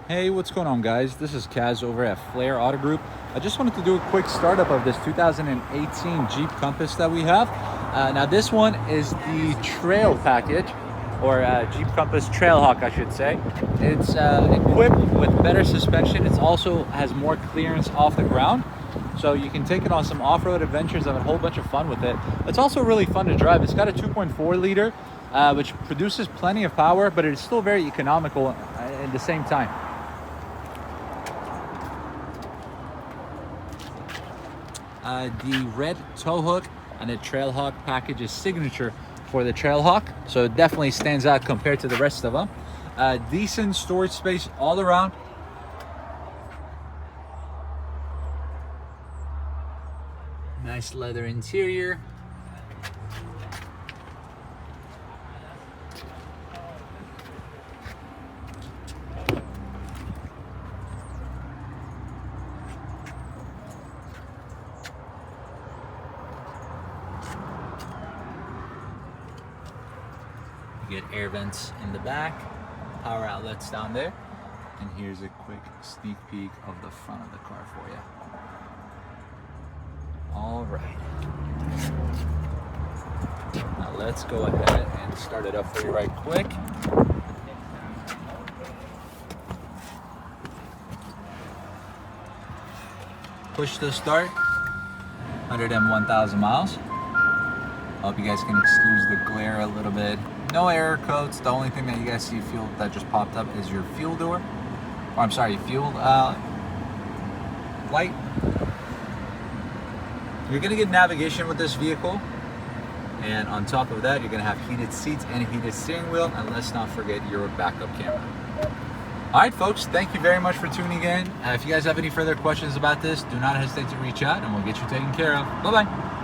Hey, what's going on, guys? This is Kaz over at Flair Auto Group. I just wanted to do a quick startup of this 2018 Jeep Compass that we have. Now, this one is the Trail package, or Jeep Compass Trailhawk, I should say. It's equipped with better suspension. It also has more clearance off the ground, so you can take it on some off-road adventures and have a whole bunch of fun with it. It's also really fun to drive. It's got a 2.4 liter, which produces plenty of power, but it's still very economical at the same time. The red tow hook and the Trailhawk package is signature for the Trailhawk, so it definitely stands out compared to the rest of them. Decent storage space all around. Nice leather interior. You get air vents in the back, power outlets down there, and here's a quick sneak peek of the front of the car for you. All right. Now let's go ahead and start it up for you right quick. Push to start, 101,000 miles. I hope you guys can excuse the glare a little bit. No error codes. The only thing that you guys see fuel that just popped up is your fuel door. Or I'm sorry, fuel light. You're gonna get navigation with this vehicle. And on top of that, you're gonna have heated seats and a heated steering wheel. And let's not forget your backup camera. All right, folks, thank you very much for tuning in. If you guys have any further questions about this, do not hesitate to reach out and we'll get you taken care of. Bye-bye.